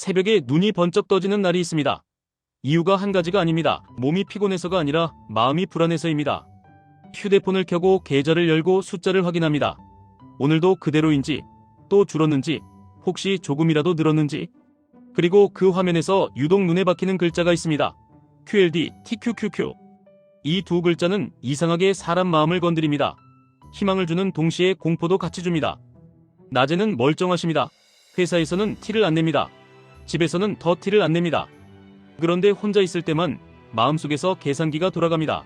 새벽에 눈이 번쩍 떠지는 날이 있습니다. 이유가 한 가지가 아닙니다. 몸이 피곤해서가 아니라 마음이 불안해서입니다. 휴대폰을 켜고 계좌를 열고 숫자를 확인합니다. 오늘도 그대로인지, 또 줄었는지, 혹시 조금이라도 늘었는지. 그리고 그 화면에서 유독 눈에 박히는 글자가 있습니다. QLD, TQQQ. 이 두 글자는 이상하게 사람 마음을 건드립니다. 희망을 주는 동시에 공포도 같이 줍니다. 낮에는 멀쩡하십니다. 회사에서는 티를 안 냅니다. 집에서는 더 티를 안 냅니다. 그런데 혼자 있을 때만 마음속에서 계산기가 돌아갑니다.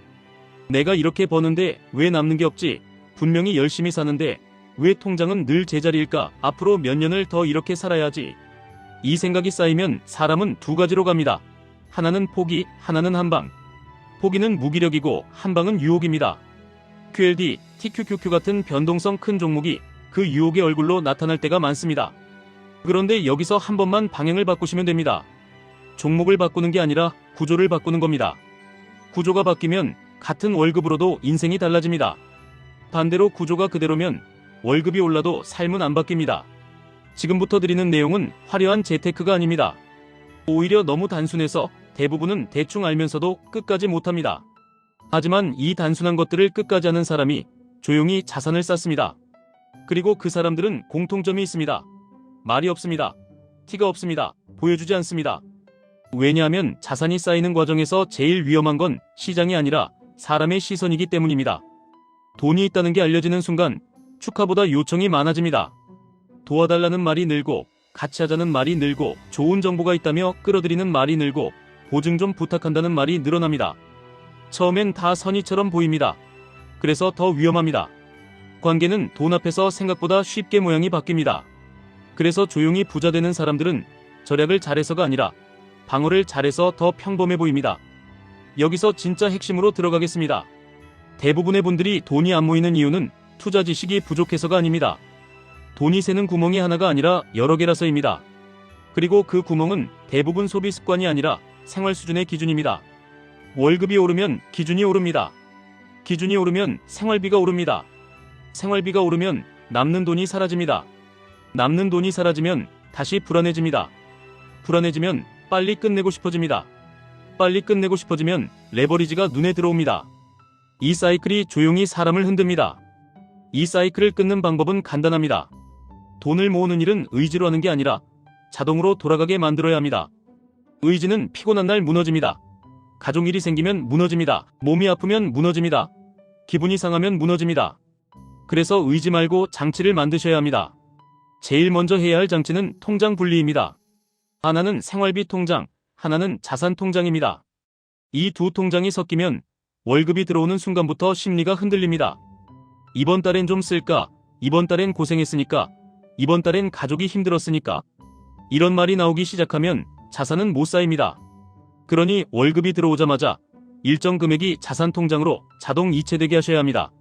내가 이렇게 버는데 왜 남는 게 없지? 분명히 열심히 사는데 왜 통장은 늘 제자리일까? 앞으로 몇 년을 더 이렇게 살아야지. 이 생각이 쌓이면 사람은 두 가지로 갑니다. 하나는 포기, 하나는 한방. 포기는 무기력이고 한방은 유혹입니다. QLD, TQQQ 같은 변동성 큰 종목이 그 유혹의 얼굴로 나타날 때가 많습니다. 그런데 여기서 한 번만 방향을 바꾸시면 됩니다. 종목을 바꾸는 게 아니라 구조를 바꾸는 겁니다. 구조가 바뀌면 같은 월급으로도 인생이 달라집니다. 반대로 구조가 그대로면 월급이 올라도 삶은 안 바뀝니다. 지금부터 드리는 내용은 화려한 재테크가 아닙니다. 오히려 너무 단순해서 대부분은 대충 알면서도 끝까지 못합니다. 하지만 이 단순한 것들을 끝까지 하는 사람이 조용히 자산을 쌓습니다. 그리고 그 사람들은 공통점이 있습니다. 말이 없습니다. 티가 없습니다. 보여주지 않습니다. 왜냐하면 자산이 쌓이는 과정에서 제일 위험한 건 시장이 아니라 사람의 시선이기 때문입니다. 돈이 있다는 게 알려지는 순간 축하보다 요청이 많아집니다. 도와달라는 말이 늘고, 같이 하자는 말이 늘고, 좋은 정보가 있다며 끌어들이는 말이 늘고, 보증 좀 부탁한다는 말이 늘어납니다. 처음엔 다 선의처럼 보입니다. 그래서 더 위험합니다. 관계는 돈 앞에서 생각보다 쉽게 모양이 바뀝니다. 그래서 조용히 부자 되는 사람들은 절약을 잘해서가 아니라 방어를 잘해서 더 평범해 보입니다. 여기서 진짜 핵심으로 들어가겠습니다. 대부분의 분들이 돈이 안 모이는 이유는 투자 지식이 부족해서가 아닙니다. 돈이 새는 구멍이 하나가 아니라 여러 개라서입니다. 그리고 그 구멍은 대부분 소비 습관이 아니라 생활 수준의 기준입니다. 월급이 오르면 기준이 오릅니다. 기준이 오르면 생활비가 오릅니다. 생활비가 오르면 남는 돈이 사라집니다. 남는 돈이 사라지면 다시 불안해집니다. 불안해지면 빨리 끝내고 싶어집니다. 빨리 끝내고 싶어지면 레버리지가 눈에 들어옵니다. 이 사이클이 조용히 사람을 흔듭니다. 이 사이클을 끊는 방법은 간단합니다. 돈을 모으는 일은 의지로 하는 게 아니라 자동으로 돌아가게 만들어야 합니다. 의지는 피곤한 날 무너집니다. 가족일이 생기면 무너집니다. 몸이 아프면 무너집니다. 기분이 상하면 무너집니다. 그래서 의지 말고 장치를 만드셔야 합니다. 제일 먼저 해야 할 장치는 통장 분리입니다. 하나는 생활비 통장, 하나는 자산 통장입니다. 이 두 통장이 섞이면 월급이 들어오는 순간부터 심리가 흔들립니다. 이번 달엔 좀 쓸까? 이번 달엔 고생했으니까? 이번 달엔 가족이 힘들었으니까? 이런 말이 나오기 시작하면 자산은 못 쌓입니다. 그러니 월급이 들어오자마자 일정 금액이 자산 통장으로 자동 이체되게 하셔야 합니다.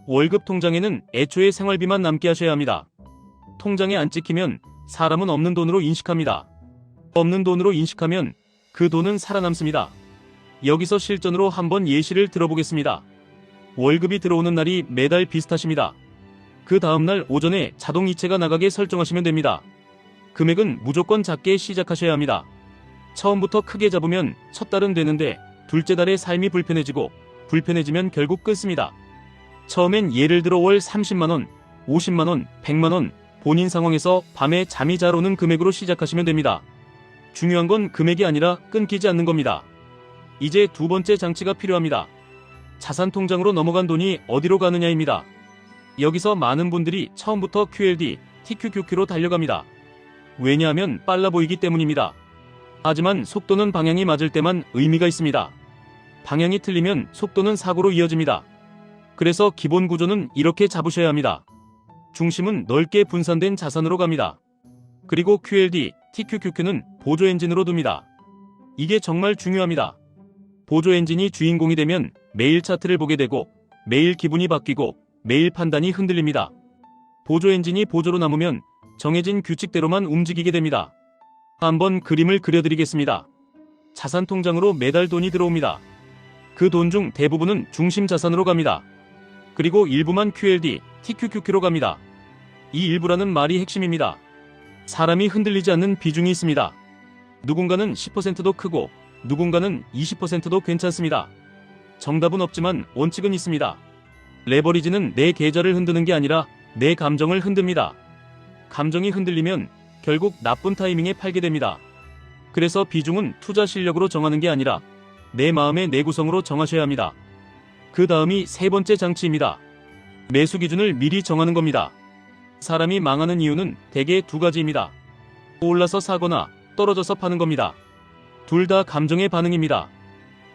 월급 통장에는 애초에 생활비만 남게 하셔야 합니다. 통장에 안 찍히면 사람은 없는 돈으로 인식합니다. 없는 돈으로 인식하면 그 돈은 살아남습니다. 여기서 실전으로 한번 예시를 들어보겠습니다. 월급이 들어오는 날이 매달 비슷하십니다. 그 다음날 오전에 자동 이체가 나가게 설정하시면 됩니다. 금액은 무조건 작게 시작하셔야 합니다. 처음부터 크게 잡으면 첫 달은 되는데 둘째 달에 삶이 불편해지고 불편해지면 결국 끊습니다. 처음엔 예를 들어 월 30만원, 50만원, 100만원 본인 상황에서 밤에 잠이 잘 오는 금액으로 시작하시면 됩니다. 중요한 건 금액이 아니라 끊기지 않는 겁니다. 이제 두 번째 장치가 필요합니다. 자산 통장으로 넘어간 돈이 어디로 가느냐입니다. 여기서 많은 분들이 처음부터 QLD, TQQQ로 달려갑니다. 왜냐하면 빨라 보이기 때문입니다. 하지만 속도는 방향이 맞을 때만 의미가 있습니다. 방향이 틀리면 속도는 사고로 이어집니다. 그래서 기본 구조는 이렇게 잡으셔야 합니다. 중심은 넓게 분산된 자산으로 갑니다. 그리고 QLD, TQQQ는 보조 엔진으로 둡니다. 이게 정말 중요합니다. 보조 엔진이 주인공이 되면 매일 차트를 보게 되고 매일 기분이 바뀌고 매일 판단이 흔들립니다. 보조 엔진이 보조로 남으면 정해진 규칙대로만 움직이게 됩니다. 한번 그림을 그려드리겠습니다. 자산 통장으로 매달 돈이 들어옵니다. 그 돈 중 대부분은 중심 자산으로 갑니다. 그리고 일부만 QLD, TQQQ로 갑니다. 이 일부라는 말이 핵심입니다. 사람이 흔들리지 않는 비중이 있습니다. 누군가는 10%도 크고 누군가는 20%도 괜찮습니다. 정답은 없지만 원칙은 있습니다. 레버리지는 내 계좌를 흔드는 게 아니라 내 감정을 흔듭니다. 감정이 흔들리면 결국 나쁜 타이밍에 팔게 됩니다. 그래서 비중은 투자 실력으로 정하는 게 아니라 내 마음의 내구성으로 정하셔야 합니다. 그 다음이 세 번째 장치입니다. 매수 기준을 미리 정하는 겁니다. 사람이 망하는 이유는 대개 두 가지입니다. 올라서 사거나 떨어져서 파는 겁니다. 둘 다 감정의 반응입니다.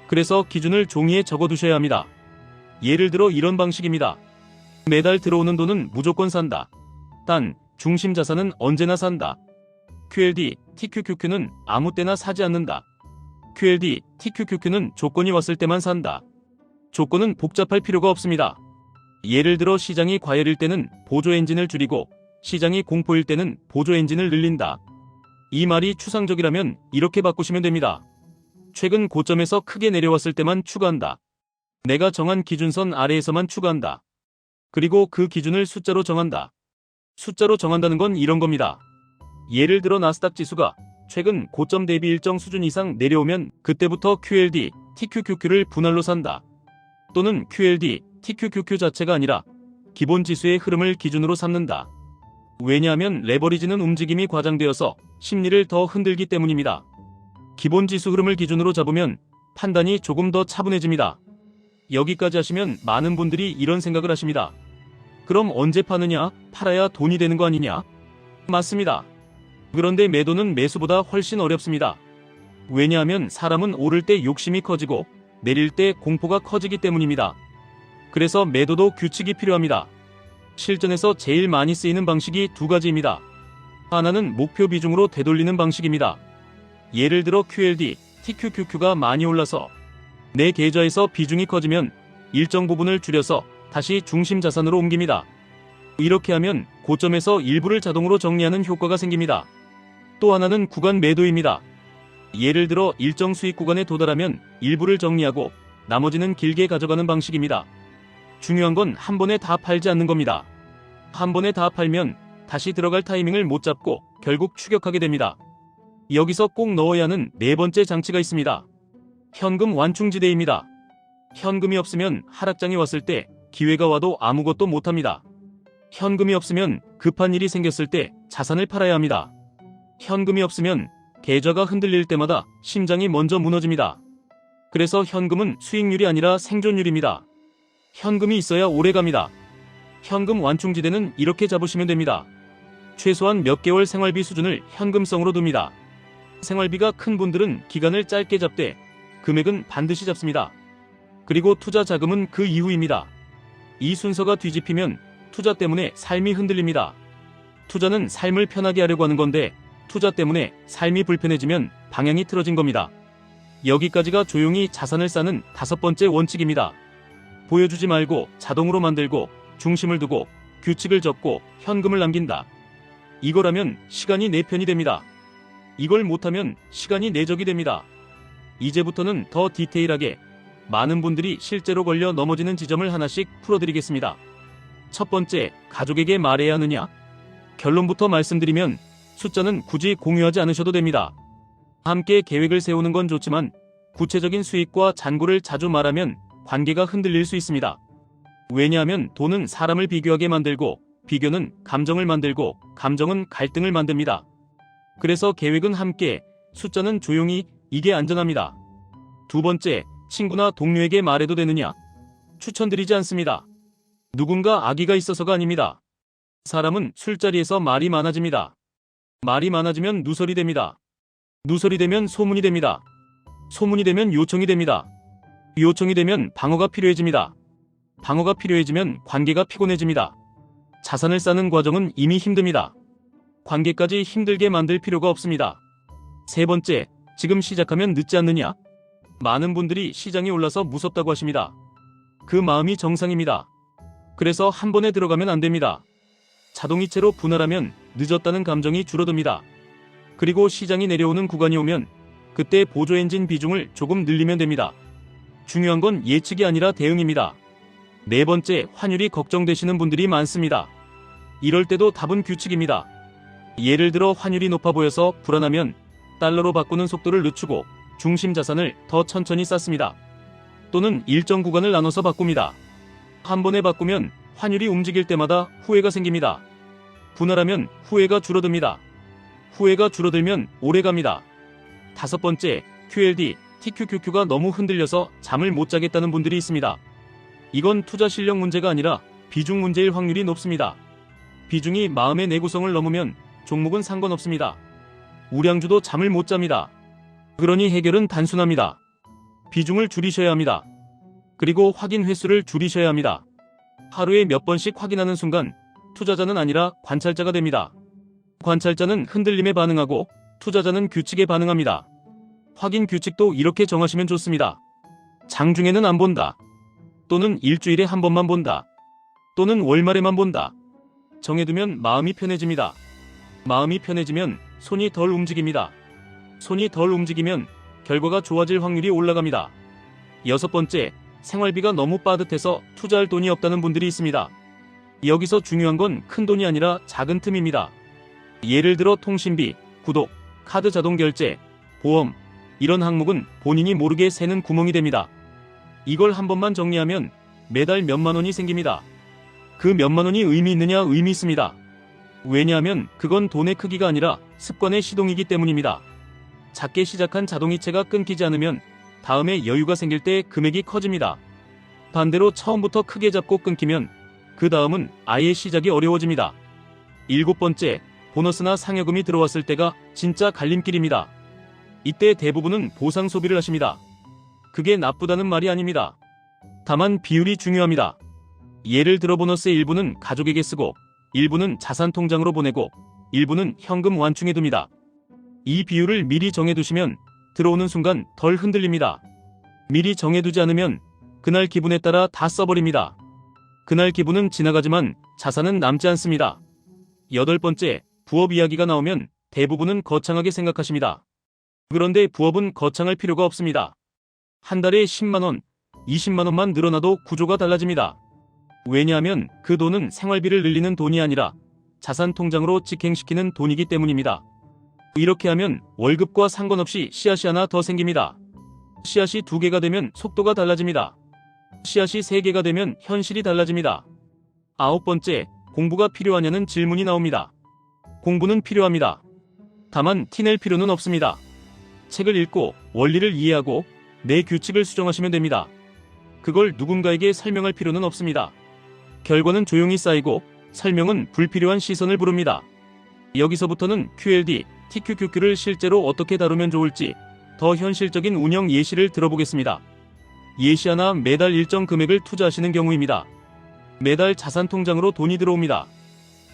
그래서 기준을 종이에 적어두셔야 합니다. 예를 들어 이런 방식입니다. 매달 들어오는 돈은 무조건 산다. 단, 중심 자산은 언제나 산다. QLD, TQQQ는 아무 때나 사지 않는다. QLD, TQQQ는 조건이 왔을 때만 산다. 조건은 복잡할 필요가 없습니다. 예를 들어 시장이 과열일 때는 보조 엔진을 줄이고 시장이 공포일 때는 보조 엔진을 늘린다. 이 말이 추상적이라면 이렇게 바꾸시면 됩니다. 최근 고점에서 크게 내려왔을 때만 추가한다. 내가 정한 기준선 아래에서만 추가한다. 그리고 그 기준을 숫자로 정한다. 숫자로 정한다는 건 이런 겁니다. 예를 들어 나스닥 지수가 최근 고점 대비 일정 수준 이상 내려오면 그때부터 QLD, TQQQ를 분할로 산다. 또는 QLD, TQQQ 자체가 아니라 기본 지수의 흐름을 기준으로 삼는다. 왜냐하면 레버리지는 움직임이 과장되어서 심리를 더 흔들기 때문입니다. 기본 지수 흐름을 기준으로 잡으면 판단이 조금 더 차분해집니다. 여기까지 하시면 많은 분들이 이런 생각을 하십니다. 그럼 언제 파느냐? 팔아야 돈이 되는 거 아니냐? 맞습니다. 그런데 매도는 매수보다 훨씬 어렵습니다. 왜냐하면 사람은 오를 때 욕심이 커지고 내릴 때 공포가 커지기 때문입니다. 그래서 매도도 규칙이 필요합니다. 실전에서 제일 많이 쓰이는 방식이 두 가지입니다. 하나는 목표 비중으로 되돌리는 방식입니다. 예를 들어 QLD, TQQQ가 많이 올라서 내 계좌에서 비중이 커지면 일정 부분을 줄여서 다시 중심 자산으로 옮깁니다. 이렇게 하면 고점에서 일부를 자동으로 정리하는 효과가 생깁니다. 또 하나는 구간 매도입니다. 예를 들어 일정 수익 구간에 도달하면 일부를 정리하고 나머지는 길게 가져가는 방식입니다. 중요한 건 한 번에 다 팔지 않는 겁니다. 한 번에 다 팔면 다시 들어갈 타이밍을 못 잡고 결국 추격하게 됩니다. 여기서 꼭 넣어야 하는 네 번째 장치가 있습니다. 현금 완충지대입니다. 현금이 없으면 하락장이 왔을 때 기회가 와도 아무것도 못합니다. 현금이 없으면 급한 일이 생겼을 때 자산을 팔아야 합니다. 현금이 없으면 계좌가 흔들릴 때마다 심장이 먼저 무너집니다. 그래서 현금은 수익률이 아니라 생존율입니다. 현금이 있어야 오래갑니다. 현금 완충지대는 이렇게 잡으시면 됩니다. 최소한 몇 개월 생활비 수준을 현금성으로 둡니다. 생활비가 큰 분들은 기간을 짧게 잡되 금액은 반드시 잡습니다. 그리고 투자 자금은 그 이후입니다. 이 순서가 뒤집히면 투자 때문에 삶이 흔들립니다. 투자는 삶을 편하게 하려고 하는 건데 투자 때문에 삶이 불편해지면 방향이 틀어진 겁니다. 여기까지가 조용히 자산을 쌓는 다섯 번째 원칙입니다. 보여주지 말고 자동으로 만들고 중심을 두고 규칙을 적고 현금을 남긴다. 이거라면 시간이 내 편이 됩니다. 이걸 못하면 시간이 내 적이 됩니다. 이제부터는 더 디테일하게 많은 분들이 실제로 걸려 넘어지는 지점을 하나씩 풀어드리겠습니다. 첫 번째, 가족에게 말해야 하느냐? 결론부터 말씀드리면 숫자는 굳이 공유하지 않으셔도 됩니다. 함께 계획을 세우는 건 좋지만 구체적인 수익과 잔고를 자주 말하면 관계가 흔들릴 수 있습니다. 왜냐하면 돈은 사람을 비교하게 만들고 비교는 감정을 만들고 감정은 갈등을 만듭니다. 그래서 계획은 함께, 숫자는 조용히, 이게 안전합니다. 두 번째, 친구나 동료에게 말해도 되느냐? 추천드리지 않습니다. 누군가 아기가 있어서가 아닙니다. 사람은 술자리에서 말이 많아집니다. 말이 많아지면 누설이 됩니다. 누설이 되면 소문이 됩니다. 소문이 되면 요청이 됩니다. 요청이 되면 방어가 필요해집니다. 방어가 필요해지면 관계가 피곤해집니다. 자산을 쌓는 과정은 이미 힘듭니다. 관계까지 힘들게 만들 필요가 없습니다. 세 번째, 지금 시작하면 늦지 않느냐? 많은 분들이 시장이 올라서 무섭다고 하십니다. 그 마음이 정상입니다. 그래서 한 번에 들어가면 안 됩니다. 자동이체로 분할하면 늦었다는 감정이 줄어듭니다. 그리고 시장이 내려오는 구간이 오면 그때 보조 엔진 비중을 조금 늘리면 됩니다. 중요한 건 예측이 아니라 대응입니다. 네 번째, 환율이 걱정되시는 분들이 많습니다. 이럴 때도 답은 규칙입니다. 예를 들어 환율이 높아 보여서 불안하면 달러로 바꾸는 속도를 늦추고 중심 자산을 더 천천히 쌓습니다. 또는 일정 구간을 나눠서 바꿉니다. 한 번에 바꾸면 환율이 움직일 때마다 후회가 생깁니다. 분할하면 후회가 줄어듭니다. 후회가 줄어들면 오래갑니다. 다섯 번째, QLD, TQQQ가 너무 흔들려서 잠을 못 자겠다는 분들이 있습니다. 이건 투자 실력 문제가 아니라 비중 문제일 확률이 높습니다. 비중이 마음의 내구성을 넘으면 종목은 상관없습니다. 우량주도 잠을 못 잡니다. 그러니 해결은 단순합니다. 비중을 줄이셔야 합니다. 그리고 확인 횟수를 줄이셔야 합니다. 하루에 몇 번씩 확인하는 순간 투자자는 아니라 관찰자가 됩니다. 관찰자는 흔들림에 반응하고 투자자는 규칙에 반응합니다. 확인 규칙도 이렇게 정하시면 좋습니다. 장중에는 안 본다. 또는 일주일에 한 번만 본다. 또는 월말에만 본다. 정해두면 마음이 편해집니다. 마음이 편해지면 손이 덜 움직입니다. 손이 덜 움직이면 결과가 좋아질 확률이 올라갑니다. 여섯 번째, 생활비가 너무 빠듯해서 투자할 돈이 없다는 분들이 있습니다. 여기서 중요한 건 큰 돈이 아니라 작은 틈입니다. 예를 들어 통신비, 구독, 카드 자동 결제, 보험, 이런 항목은 본인이 모르게 새는 구멍이 됩니다. 이걸 한 번만 정리하면 매달 몇만 원이 생깁니다. 그 몇만 원이 의미 있느냐? 의미 있습니다. 왜냐하면 그건 돈의 크기가 아니라 습관의 시동이기 때문입니다. 작게 시작한 자동이체가 끊기지 않으면 다음에 여유가 생길 때 금액이 커집니다. 반대로 처음부터 크게 잡고 끊기면 그 다음은 아예 시작이 어려워집니다. 일곱 번째, 보너스나 상여금이 들어왔을 때가 진짜 갈림길입니다. 이때 대부분은 보상 소비를 하십니다. 그게 나쁘다는 말이 아닙니다. 다만 비율이 중요합니다. 예를 들어 보너스의 일부는 가족에게 쓰고 일부는 자산 통장으로 보내고 일부는 현금 완충해 둡니다. 이 비율을 미리 정해두시면 들어오는 순간 덜 흔들립니다. 미리 정해두지 않으면 그날 기분에 따라 다 써버립니다. 그날 기분은 지나가지만 자산은 남지 않습니다. 여덟 번째, 부업 이야기가 나오면 대부분은 거창하게 생각하십니다. 그런데 부업은 거창할 필요가 없습니다. 한 달에 10만원, 20만원만 늘어나도 구조가 달라집니다. 왜냐하면 그 돈은 생활비를 늘리는 돈이 아니라 자산 통장으로 직행시키는 돈이기 때문입니다. 이렇게 하면 월급과 상관없이 씨앗이 하나 더 생깁니다. 씨앗이 2개가 되면 속도가 달라집니다. 씨앗이 3개가 되면 현실이 달라집니다. 아홉 번째, 공부가 필요하냐는 질문이 나옵니다. 공부는 필요합니다. 다만 티낼 필요는 없습니다. 책을 읽고 원리를 이해하고 내 규칙을 수정하시면 됩니다. 그걸 누군가에게 설명할 필요는 없습니다. 결과는 조용히 쌓이고 설명은 불필요한 시선을 부릅니다. 여기서부터는 QLD, TQQQ를 실제로 어떻게 다루면 좋을지 더 현실적인 운영 예시를 들어보겠습니다. 예시 하나, 매달 일정 금액을 투자하시는 경우입니다. 매달 자산 통장으로 돈이 들어옵니다.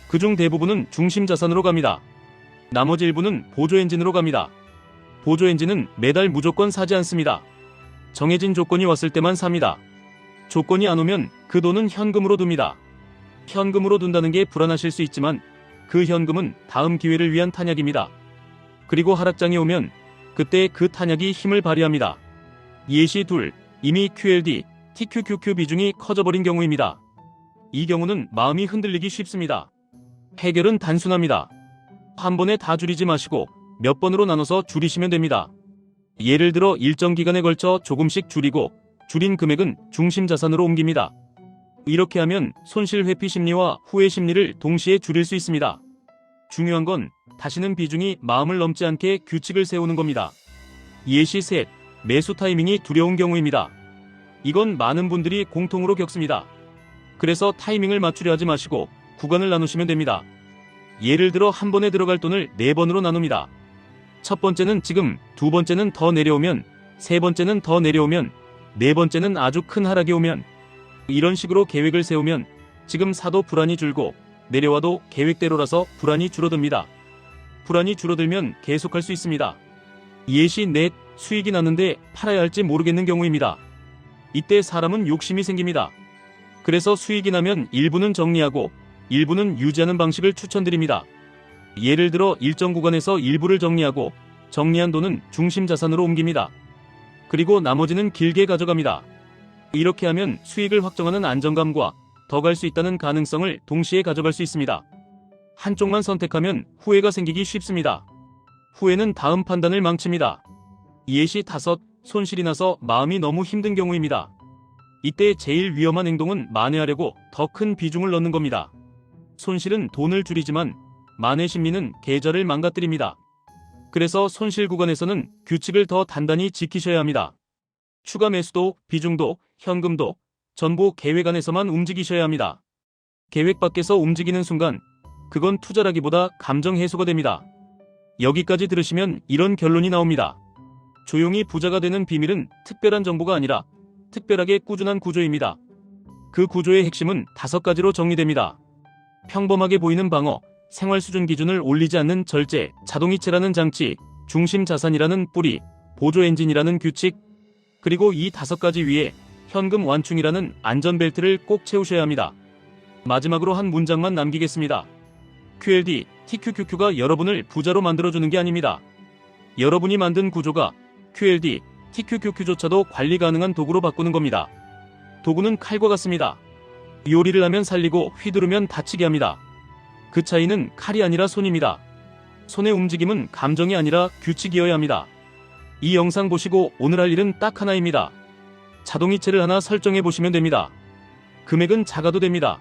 그중 대부분은 중심 자산으로 갑니다. 나머지 일부는 보조 엔진으로 갑니다. 보조 엔진은 매달 무조건 사지 않습니다. 정해진 조건이 왔을 때만 삽니다. 조건이 안 오면 그 돈은 현금으로 둡니다. 현금으로 둔다는 게 불안하실 수 있지만 그 현금은 다음 기회를 위한 탄약입니다. 그리고 하락장이 오면 그때 그 탄약이 힘을 발휘합니다. 예시 둘, 이미 QLD, TQQQ 비중이 커져버린 경우입니다. 이 경우는 마음이 흔들리기 쉽습니다. 해결은 단순합니다. 한 번에 다 줄이지 마시고 몇 번으로 나눠서 줄이시면 됩니다. 예를 들어 일정 기간에 걸쳐 조금씩 줄이고 줄인 금액은 중심 자산으로 옮깁니다. 이렇게 하면 손실 회피 심리와 후회 심리를 동시에 줄일 수 있습니다. 중요한 건 다시는 비중이 마음을 넘지 않게 규칙을 세우는 겁니다. 예시 셋, 매수 타이밍이 두려운 경우입니다. 이건 많은 분들이 공통으로 겪습니다. 그래서 타이밍을 맞추려 하지 마시고 구간을 나누시면 됩니다. 예를 들어 한 번에 들어갈 돈을 4번으로 나눕니다. 첫 번째는 지금, 두 번째는 더 내려오면, 세 번째는 더 내려오면, 네 번째는 아주 큰 하락이 오면, 이런 식으로 계획을 세우면 지금 사도 불안이 줄고 내려와도 계획대로라서 불안이 줄어듭니다. 불안이 줄어들면 계속할 수 있습니다. 예시 넷, 수익이 났는데 팔아야 할지 모르겠는 경우입니다. 이때 사람은 욕심이 생깁니다. 그래서 수익이 나면 일부는 정리하고 일부는 유지하는 방식을 추천드립니다. 예를 들어 일정 구간에서 일부를 정리하고 정리한 돈은 중심 자산으로 옮깁니다. 그리고 나머지는 길게 가져갑니다. 이렇게 하면 수익을 확정하는 안정감과 더 갈 수 있다는 가능성을 동시에 가져갈 수 있습니다. 한쪽만 선택하면 후회가 생기기 쉽습니다. 후에는 다음 판단을 망칩니다. 이해시 5, 손실이 나서 마음이 너무 힘든 경우입니다. 이때 제일 위험한 행동은 만회하려고 더 큰 비중을 넣는 겁니다. 손실은 돈을 줄이지만 만회 심리는 계좌를 망가뜨립니다. 그래서 손실 구간에서는 규칙을 더 단단히 지키셔야 합니다. 추가 매수도, 비중도, 현금도 전부 계획 안에서만 움직이셔야 합니다. 계획 밖에서 움직이는 순간 그건 투자라기보다 감정 해소가 됩니다. 여기까지 들으시면 이런 결론이 나옵니다. 조용히 부자가 되는 비밀은 특별한 정보가 아니라 특별하게 꾸준한 구조입니다. 그 구조의 핵심은 5가지로 정리됩니다. 평범하게 보이는 방어, 생활 수준 기준을 올리지 않는 절제, 자동이체라는 장치, 중심 자산이라는 뿌리, 보조 엔진이라는 규칙, 그리고 이 5가지 위에 현금 완충이라는 안전벨트를 꼭 채우셔야 합니다. 마지막으로 한 문장만 남기겠습니다. QLD, TQQQ가 여러분을 부자로 만들어주는 게 아닙니다. 여러분이 만든 구조가 QLD, TQQQ조차도 관리 가능한 도구로 바꾸는 겁니다. 도구는 칼과 같습니다. 요리를 하면 살리고 휘두르면 다치게 합니다. 그 차이는 칼이 아니라 손입니다. 손의 움직임은 감정이 아니라 규칙이어야 합니다. 이 영상 보시고 오늘 할 일은 딱 하나입니다. 자동이체를 하나 설정해 보시면 됩니다. 금액은 작아도 됩니다.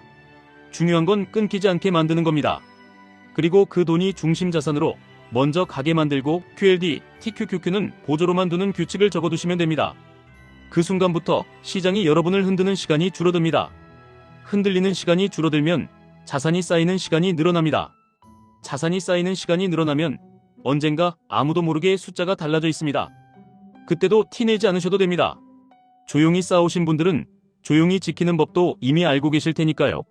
중요한 건 끊기지 않게 만드는 겁니다. 그리고 그 돈이 중심 자산으로 먼저 가게 만들고 QLD, TQQQ는 보조로만 두는 규칙을 적어두시면 됩니다. 그 순간부터 시장이 여러분을 흔드는 시간이 줄어듭니다. 흔들리는 시간이 줄어들면 자산이 쌓이는 시간이 늘어납니다. 자산이 쌓이는 시간이 늘어나면 언젠가 아무도 모르게 숫자가 달라져 있습니다. 그때도 티내지 않으셔도 됩니다. 조용히 쌓아오신 분들은 조용히 지키는 법도 이미 알고 계실 테니까요.